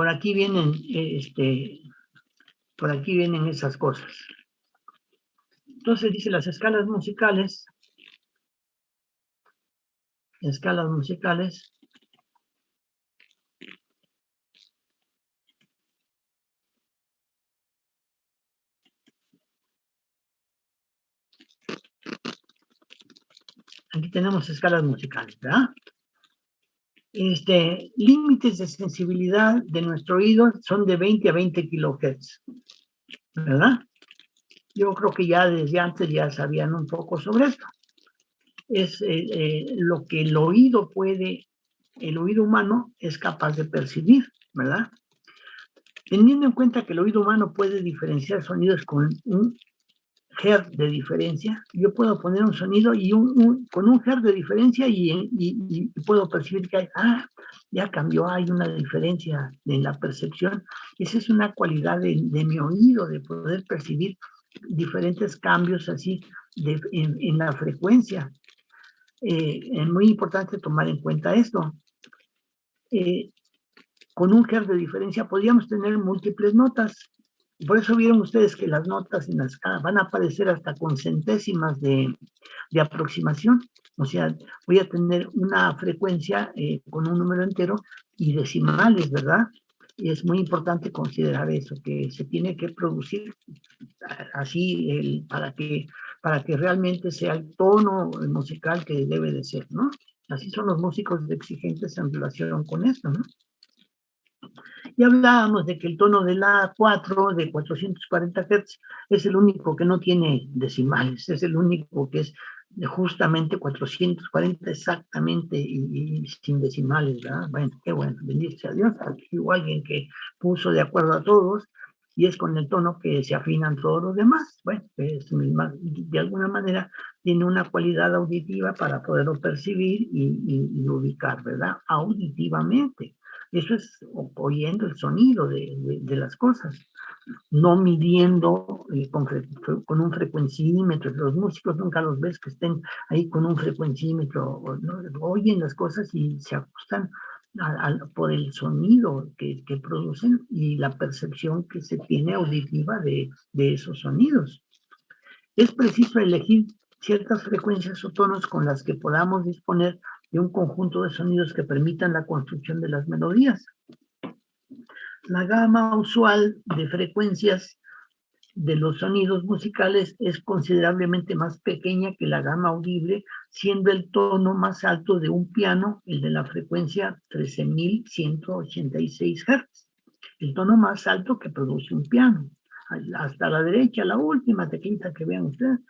por aquí vienen, por aquí vienen esas cosas. Entonces dice las escalas musicales, aquí tenemos escalas musicales, ¿verdad? Límites de sensibilidad de nuestro oído son de 20 a 20 kilohertz, ¿verdad? Yo creo que ya desde antes ya sabían un poco sobre esto. Es lo que el oído humano es capaz de percibir, ¿verdad? Teniendo en cuenta que el oído humano puede diferenciar sonidos con un hertz de diferencia, yo puedo poner un sonido y con un hertz de diferencia y puedo percibir que ya cambió, hay una diferencia en la percepción. Esa es una cualidad de mi oído, de poder percibir diferentes cambios así en la frecuencia. Es muy importante tomar en cuenta esto. Con un hertz de diferencia podríamos tener múltiples notas. Por eso vieron ustedes que las notas en la escala van a aparecer hasta con centésimas de aproximación. O sea, voy a tener una frecuencia con un número entero y decimales, ¿verdad? Y es muy importante considerar eso, que se tiene que producir así para que realmente sea el tono musical que debe de ser, ¿no? Así son los músicos exigentes en relación con esto, ¿no? Y hablábamos de que el tono de la A4 de 440 Hz es el único que no tiene decimales, es el único que es de justamente 440 exactamente y sin decimales, ¿verdad? Bueno, qué bueno, bendito sea Dios. Aquí hubo alguien que puso de acuerdo a todos y es con el tono que se afinan todos los demás. Bueno, de alguna manera tiene una cualidad auditiva para poderlo percibir y ubicar, ¿verdad? Auditivamente. Eso es oyendo el sonido de las cosas, no midiendo con un frecuencímetro. Los músicos nunca los ves que estén ahí con un frecuencímetro, ¿no? Oyen las cosas y se ajustan por el sonido que producen y la percepción que se tiene auditiva de esos sonidos. Es preciso elegir ciertas frecuencias o tonos con las que podamos disponer de un conjunto de sonidos que permitan la construcción de las melodías. La gama usual de frecuencias de los sonidos musicales es considerablemente más pequeña que la gama audible, siendo el tono más alto de un piano el de la frecuencia 13.186 Hz, el tono más alto que produce un piano. Hasta la derecha, la última teclita que vean ustedes,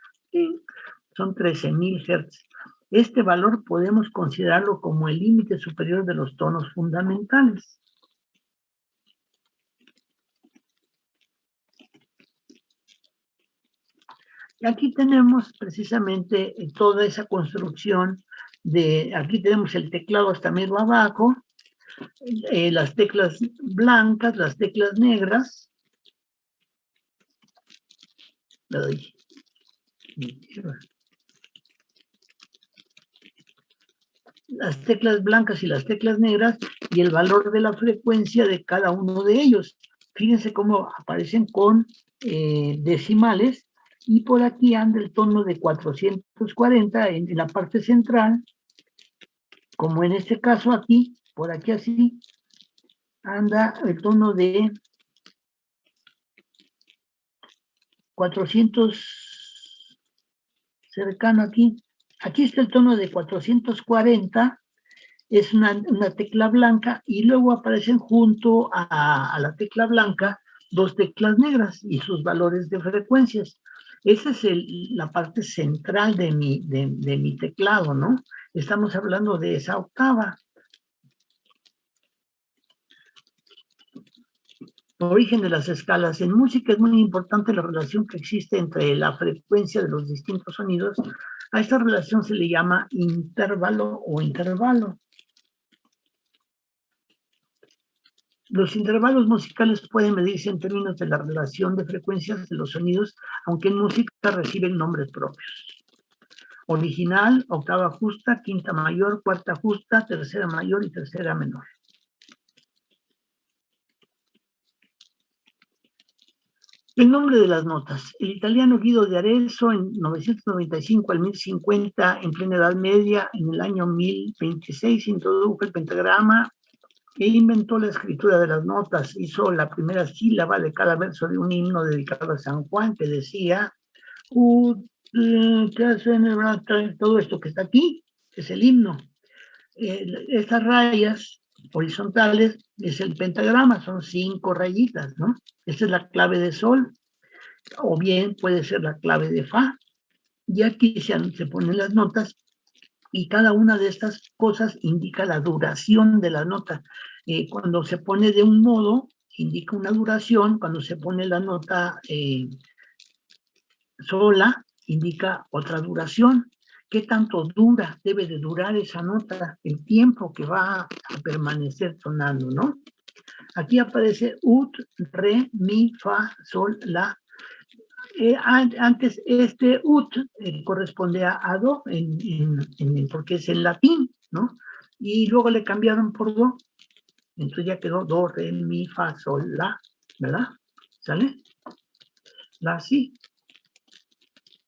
son 13.000 Hz. Este valor podemos considerarlo como el límite superior de los tonos fundamentales. Y aquí tenemos precisamente toda esa construcción aquí tenemos el teclado hasta medio abajo, las teclas blancas, las teclas negras. Las teclas blancas y las teclas negras y el valor de la frecuencia de cada uno de ellos. Fíjense cómo aparecen con decimales y por aquí anda el tono de 440 en la parte central, como en este caso aquí, por aquí así, anda el tono de 400, cercano aquí. Aquí está el tono de 440, es una tecla blanca y luego aparecen junto a la tecla blanca dos teclas negras y sus valores de frecuencias. Esa es la parte central de mi teclado, ¿no? Estamos hablando de esa octava. Origen de las escalas. En música es muy importante la relación que existe entre la frecuencia de los distintos sonidos. A esta relación se le llama intervalo o intervalo. Los intervalos musicales pueden medirse en términos de la relación de frecuencias de los sonidos, aunque en música reciben nombres propios. Original, octava justa, quinta mayor, cuarta justa, tercera mayor y tercera menor. El nombre de las notas. El italiano Guido de Arezzo en 995 al 1050, en plena Edad Media, en el año 1026, introdujo el pentagrama e inventó la escritura de las notas. Hizo la primera sílaba de cada verso de un himno dedicado a San Juan, que decía, todo esto que está aquí, es el himno. Estas rayas horizontales es el pentagrama, son 5 rayitas, ¿no? Esta es la clave de sol, o bien puede ser la clave de fa, y aquí se ponen las notas, y cada una de estas cosas indica la duración de la nota. Cuando se pone de un modo, indica una duración, cuando se pone la nota sola, indica otra duración. ¿Qué tanto debe de durar esa nota? El tiempo que va a permanecer sonando, ¿no? Aquí aparece ut, re, mi, fa, sol, la. Antes este ut corresponde a do, porque es en latín, ¿no? Y luego le cambiaron por do. Entonces ya quedó do, re, mi, fa, sol, la, ¿verdad? ¿Sale? La, sí.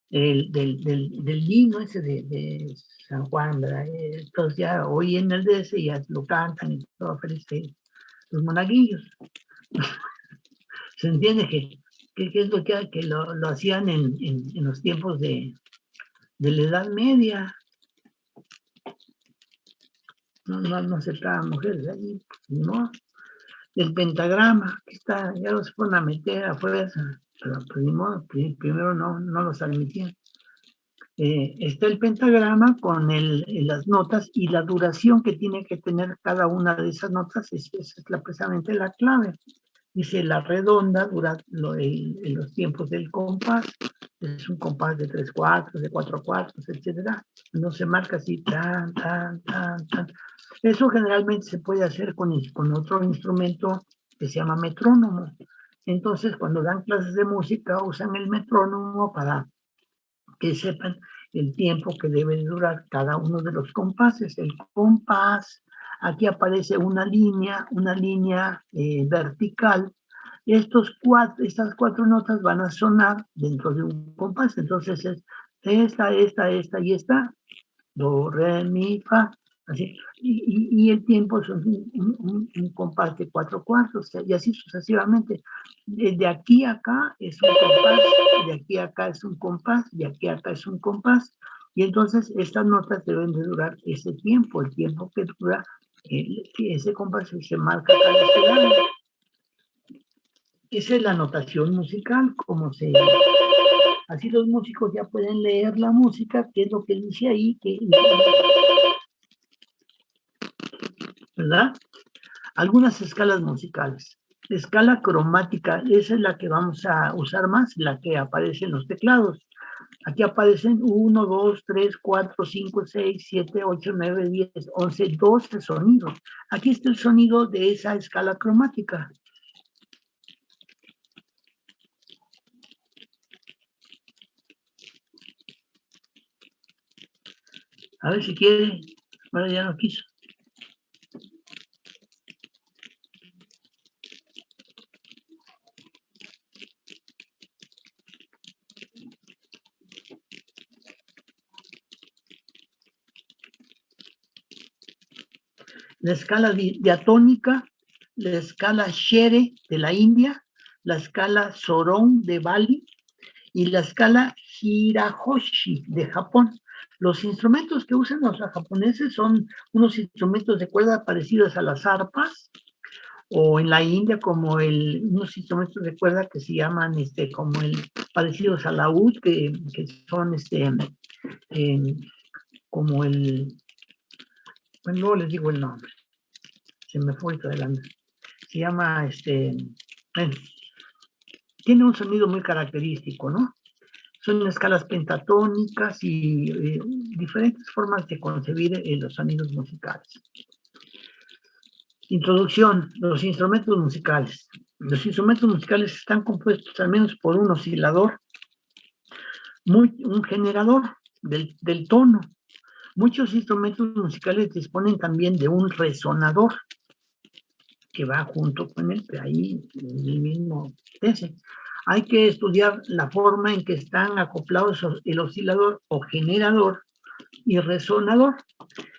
Del himno ese de San Juan, ¿verdad? Entonces ya hoy en el DS ya lo cantan y todo feliz los monaguillos. Se entiende que es lo que lo hacían en los tiempos de la Edad Media. No aceptaban mujeres ahí, ¿no? El pentagrama, que está, ya los ponen a meter a fuerza, pero pues ni modo, primero no los admitían. Está el pentagrama con las notas y la duración que tiene que tener cada una de esas notas, es precisamente la clave. Dice, la redonda dura en los tiempos del compás, es un compás de 3 cuartos, de 4 cuartos, etcétera. No se marca así, tan, tan, tan, tan. Eso generalmente se puede hacer con otro instrumento que se llama metrónomo. Entonces, cuando dan clases de música, usan el metrónomo para que sepan el tiempo que debe durar cada uno de los compases. El compás, aquí aparece una línea vertical. Estas 4 notas van a sonar dentro de un compás. Entonces es esta y esta, do, re, mi, fa, así. Y el tiempo es un compás de 4 cuartos, y así sucesivamente. De aquí a acá es un compás, de aquí a acá es un compás, de aquí a acá es un compás, y entonces estas notas deben de durar ese tiempo, el tiempo que dura ese compás se marca acá de este lado. Esa es la notación musical, así los músicos ya pueden leer la música, qué es lo que dice ahí, ¿verdad? Algunas escalas musicales. La escala cromática, esa es la que vamos a usar más, la que aparece en los teclados. Aquí aparecen 1, 2, 3, 4, 5, 6, 7, 8, 9, 10, 11, 12 sonidos. Aquí está el sonido de esa escala cromática. A ver si quiere. Bueno, ya no quiso. La escala diatónica, la escala Shere de la India, la escala Sorón de Bali y la escala Hirahoshi de Japón. Los instrumentos que usan los japoneses son unos instrumentos de cuerda parecidos a las arpas, o en la India como unos instrumentos de cuerda que se llaman como parecidos a la laúd, que son como bueno, luego les digo el nombre, se me fue adelante. Se llama, bueno, tiene un sonido muy característico, ¿no? Son escalas pentatónicas y diferentes formas de concebir los sonidos musicales. Introducción, los instrumentos musicales. Los instrumentos musicales están compuestos al menos por un oscilador, un generador del tono. Muchos instrumentos musicales disponen también de un resonador que va junto con ahí el mismo ese. Hay que estudiar la forma en que están acoplados el oscilador o generador y resonador.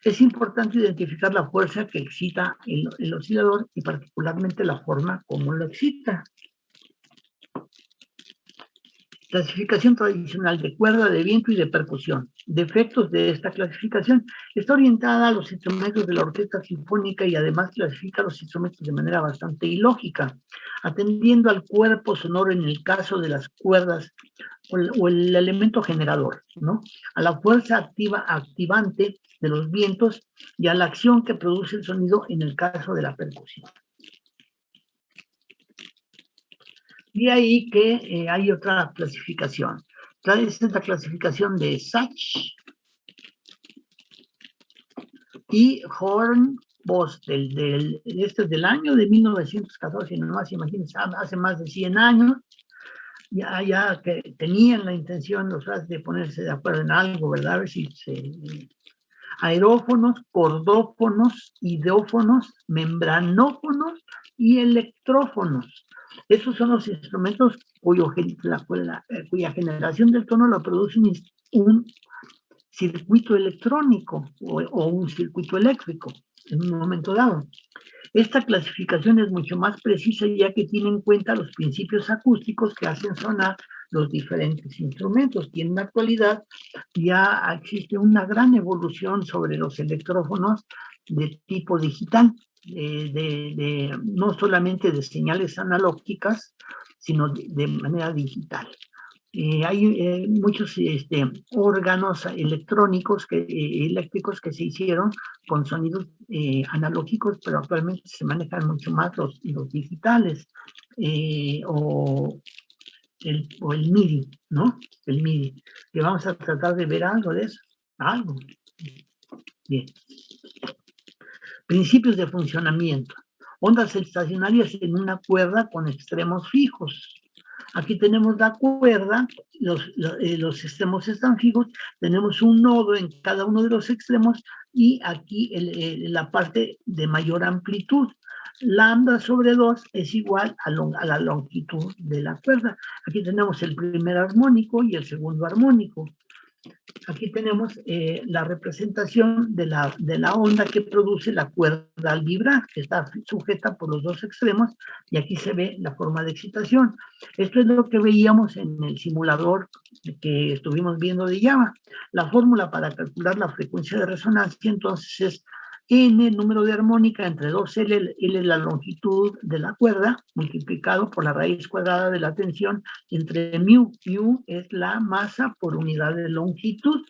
Es importante identificar la fuerza que excita el oscilador y particularmente la forma como lo excita. Clasificación tradicional de cuerda, de viento y de percusión. Defectos de esta clasificación. Está orientada a los instrumentos de la orquesta sinfónica y además clasifica los instrumentos de manera bastante ilógica, atendiendo al cuerpo sonoro en el caso de las cuerdas o el elemento generador, ¿no? A la fuerza activante de los vientos y a la acción que produce el sonido en el caso de la percusión. De ahí que hay otra clasificación. Esta es la clasificación de Sachs y Horn-Bosch, este es del año de 1914, nomás imagínense, hace más de 100 años, ya que tenían la intención los de ponerse de acuerdo en algo, ¿verdad? A ver si aerófonos, cordófonos, idófonos, membranófonos y electrófonos. Esos son los instrumentos cuya generación del tono lo produce un circuito electrónico o un circuito eléctrico en un momento dado. Esta clasificación es mucho más precisa ya que tiene en cuenta los principios acústicos que hacen sonar los diferentes instrumentos. Y en la actualidad ya existe una gran evolución sobre los electrófonos de tipo digital, no solamente de señales analógicas, sino de manera digital. Hay muchos órganos electrónicos, eléctricos que se hicieron con sonidos analógicos, pero actualmente se manejan mucho más los digitales o el MIDI, ¿no? El MIDI. Que vamos a tratar de ver algo de eso. Algo. Bien. Principios de funcionamiento. Ondas estacionarias en una cuerda con extremos fijos. Aquí tenemos la cuerda, los extremos están fijos, tenemos un nodo en cada uno de los extremos y aquí la parte de mayor amplitud. Lambda sobre 2 es igual a la longitud de la cuerda. Aquí tenemos el primer armónico y el segundo armónico. Aquí tenemos la representación de la onda que produce la cuerda al vibrar, que está sujeta por los dos extremos, y aquí se ve la forma de excitación. Esto es lo que veíamos en el simulador que estuvimos viendo de Java. La fórmula para calcular la frecuencia de resonancia, entonces, es n, el número de armónica, entre 2L, L la longitud de la cuerda, multiplicado por la raíz cuadrada de la tensión, entre mu. Mu es la masa por unidad de longitud.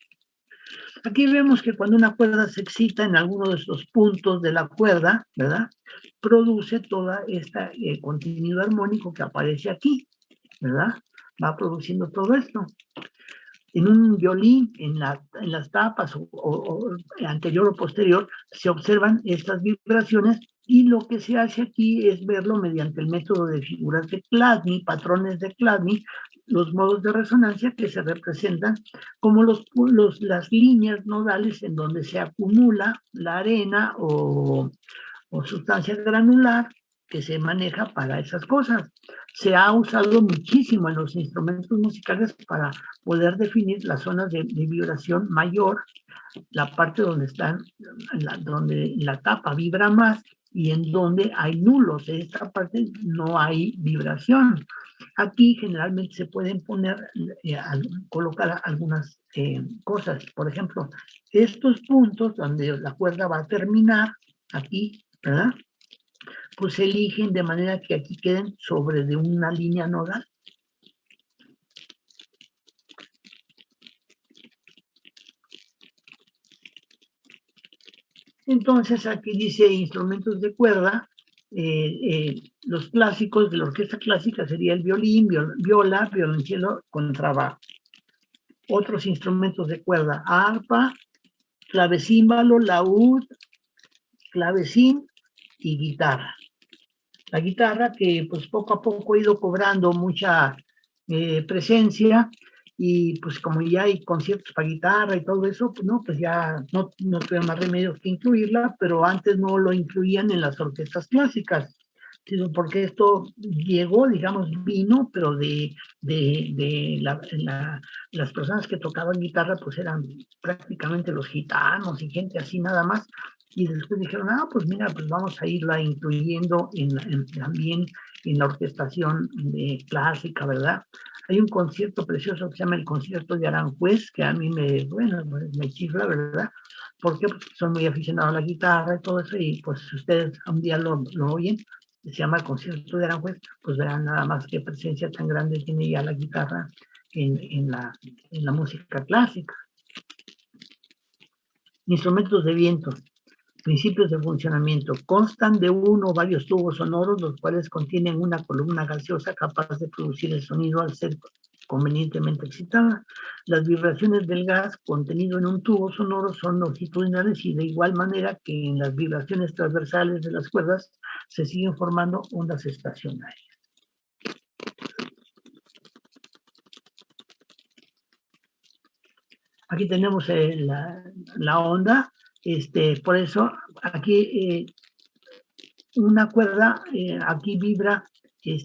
Aquí vemos que cuando una cuerda se excita en alguno de estos puntos de la cuerda, ¿verdad? Produce toda esta contenido armónico que aparece aquí, ¿verdad? Va produciendo todo esto. En un violín, en las tapas o anterior o posterior, se observan estas vibraciones y lo que se hace aquí es verlo mediante el método de figuras de Chladni, patrones de Chladni, los modos de resonancia que se representan como las líneas nodales en donde se acumula la arena o sustancia granular que se maneja para esas cosas. Se ha usado muchísimo en los instrumentos musicales para poder definir las zonas de vibración mayor, la parte donde donde la tapa vibra más y en donde hay nulos. En esta parte no hay vibración. Aquí generalmente se pueden colocar algunas cosas. Por ejemplo, estos puntos donde la cuerda va a terminar, aquí, ¿verdad? Pues se eligen de manera que aquí queden sobre de una línea nodal. Entonces aquí dice instrumentos de cuerda, los clásicos de la orquesta clásica sería el violín, viola, violonchelo, contrabajo. Otros instrumentos de cuerda, arpa, clavecímbalo, laúd, clavecín y guitarra. La guitarra que pues poco a poco ha ido cobrando mucha presencia y pues como ya hay conciertos para guitarra y todo eso, pues no, pues ya no tuvieron más remedio que incluirla, pero antes no lo incluían en las orquestas clásicas. porque esto llegó, digamos, vino, pero las personas que tocaban guitarra, pues eran prácticamente los gitanos y gente así nada más. Y después dijeron, pues mira, pues vamos a irla incluyendo también en la orquestación clásica, ¿verdad? Hay un concierto precioso que se llama el Concierto de Aranjuez, que a mí me chifla, ¿verdad? Porque son muy aficionados a la guitarra y todo eso, y pues si ustedes un día lo oyen, se llama el Concierto de Aranjuez, pues verán nada más qué presencia tan grande tiene ya la guitarra en la música clásica. Instrumentos de viento. Principios de funcionamiento. Constan de uno o varios tubos sonoros, los cuales contienen una columna gaseosa capaz de producir el sonido al ser convenientemente excitada. Las vibraciones del gas contenido en un tubo sonoro son longitudinales y de igual manera que en las vibraciones transversales de las cuerdas se siguen formando ondas estacionarias. Aquí tenemos la onda, por eso aquí una cuerda aquí vibra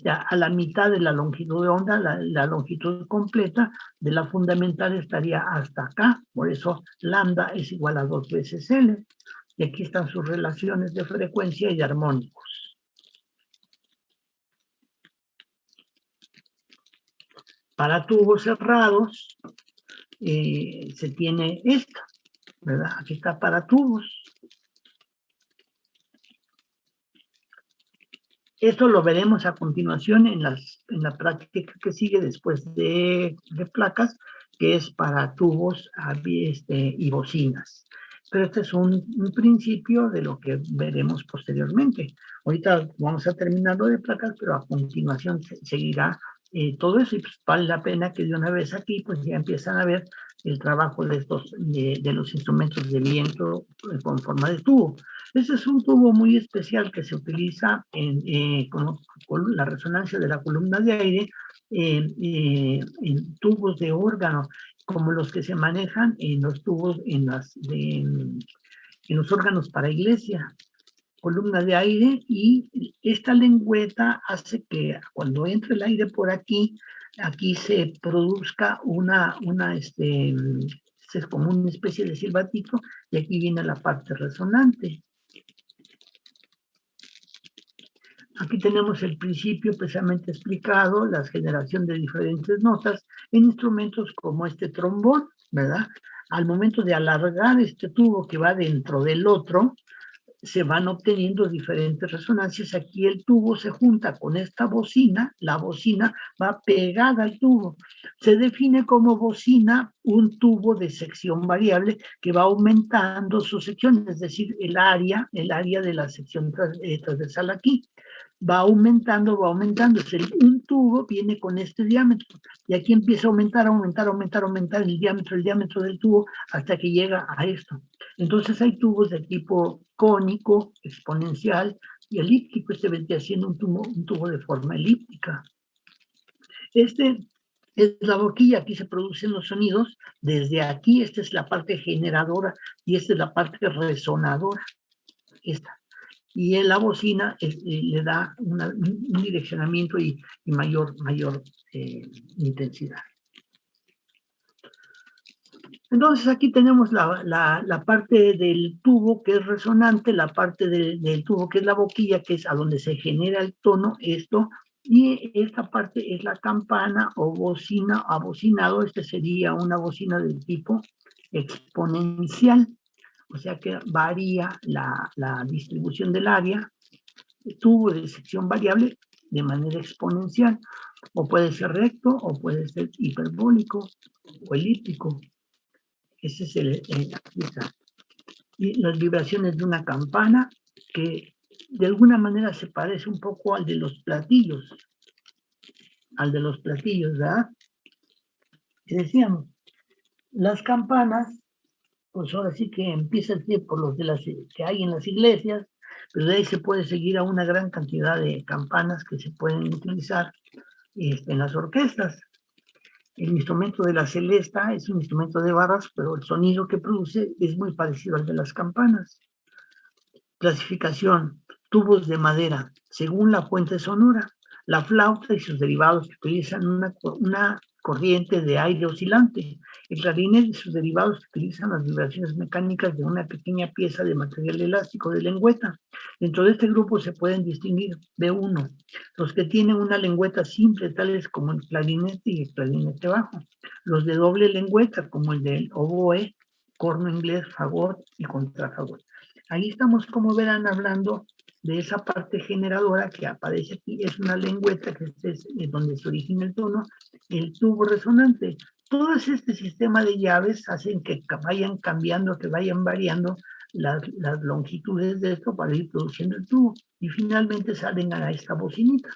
a la mitad de la longitud de onda, la longitud completa de la fundamental estaría hasta acá, por eso lambda es igual a 2 veces L. Y aquí están sus relaciones de frecuencia y de armónicos. Para tubos cerrados se tiene esta, ¿verdad? Aquí está para tubos. Esto lo veremos a continuación en la práctica que sigue después de placas, que es para tubos y bocinas. Pero este es un principio de lo que veremos posteriormente. Ahorita vamos a terminar lo de placas, pero a continuación seguirá todo eso, y pues vale la pena que de una vez aquí pues ya empiezan a ver el trabajo de los instrumentos de viento con forma de tubo. Ese es un tubo muy especial que se utiliza con la resonancia de la columna de aire en tubos de órgano, como los que se manejan en los tubos en los órganos para iglesia, columna de aire, y esta lengüeta hace que cuando entre el aire por aquí se produzca es como una especie de silbatito, y aquí viene la parte resonante. Aquí tenemos el principio precisamente explicado, la generación de diferentes notas en instrumentos como este trombón, ¿verdad? Al momento de alargar este tubo que va dentro del otro, se van obteniendo diferentes resonancias. Aquí el tubo se junta con esta bocina, la bocina va pegada al tubo. Se define como bocina un tubo de sección variable que va aumentando su sección, es decir, el área de la sección transversal aquí. Va aumentando, un tubo viene con este diámetro, y aquí empieza a aumentar el diámetro del tubo hasta que llega a esto. Entonces hay tubos de tipo cónico, exponencial y elíptico. Este vendría siendo un tubo de forma elíptica. Este es la boquilla, aquí se producen los sonidos. Desde aquí, esta es la parte generadora y esta es la parte resonadora. Esta. Y en la bocina le da un direccionamiento y mayor intensidad. Entonces aquí tenemos la parte del tubo que es resonante, la parte del tubo que es la boquilla, que es a donde se genera el tono, esto, y esta parte es la campana o bocina, abocinado. Este sería una bocina del tipo exponencial, o sea que varía la distribución del área, tubo de sección variable de manera exponencial, o puede ser recto, o puede ser hiperbólico o elíptico. Ese es y las vibraciones de una campana, que de alguna manera se parece un poco al de los platillos, ¿verdad? Y decíamos, las campanas, pues ahora sí que empieza a ser por los que hay en las iglesias, pero de ahí se puede seguir a una gran cantidad de campanas que se pueden utilizar en las orquestas. El instrumento de la celesta es un instrumento de barras, pero el sonido que produce es muy parecido al de las campanas. Clasificación. Tubos de madera, según la fuente sonora. La flauta y sus derivados que utilizan una corriente de aire oscilante. El clarinete y sus derivados utilizan las vibraciones mecánicas de una pequeña pieza de material elástico de lengüeta. Dentro de este grupo se pueden distinguir B1, los que tienen una lengüeta simple, tales como el clarinete y el clarinete bajo. Los de doble lengüeta, como el del oboe, corno inglés, fagot y contrafagot. Ahí estamos, como verán, hablando de esa parte generadora que aparece aquí, es una lengüeta que es donde se origina el tono, el tubo resonante. Todo este sistema de llaves hacen que vayan cambiando, que vayan variando las longitudes de esto para ir produciendo el tubo. Y finalmente salen a esta bocinita.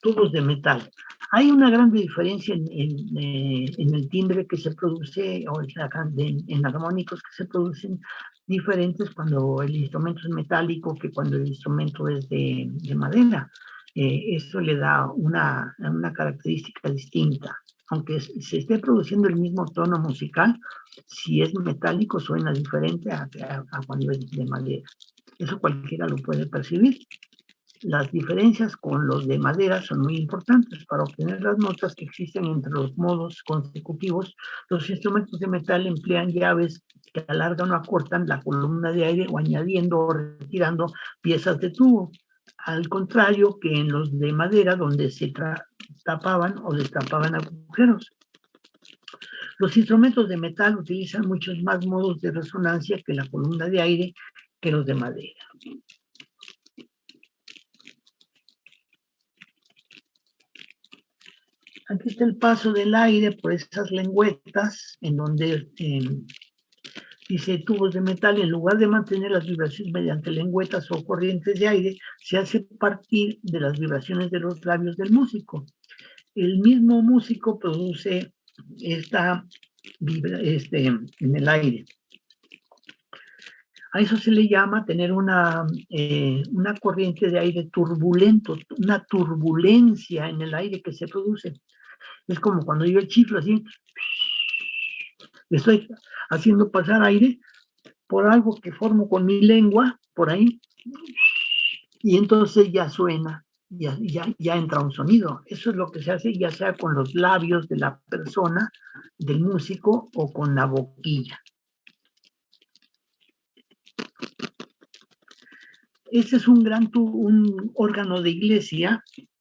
Tubos de metal. Hay una gran diferencia en el timbre que se produce, o en armónicos que se producen diferentes cuando el instrumento es metálico que cuando el instrumento es de madera. Eso le da una característica distinta. Aunque se esté produciendo el mismo tono musical, si es metálico suena diferente a cuando es de madera. Eso cualquiera lo puede percibir. Las diferencias con los de madera son muy importantes para obtener las notas que existen entre los modos consecutivos. Los instrumentos de metal emplean llaves que alargan o acortan la columna de aire o añadiendo o retirando piezas de tubo. Al contrario que en los de madera, donde se tapaban o destapaban agujeros. Los instrumentos de metal utilizan muchos más modos de resonancia que la columna de aire que los de madera. Aquí está el paso del aire por esas lengüetas en donde dice tubos de metal, en lugar de mantener las vibraciones mediante lengüetas o corrientes de aire, se hace partir de las vibraciones de los labios del músico. El mismo músico produce esta vibra en el aire. A eso se le llama tener una corriente de aire turbulento, una turbulencia en el aire que se produce. Es como cuando yo chiflo así, estoy haciendo pasar aire por algo que formo con mi lengua, por ahí, y entonces ya suena, ya entra un sonido. Eso es lo que se hace ya sea con los labios de la persona, del músico, o con la boquilla. Este es un órgano de iglesia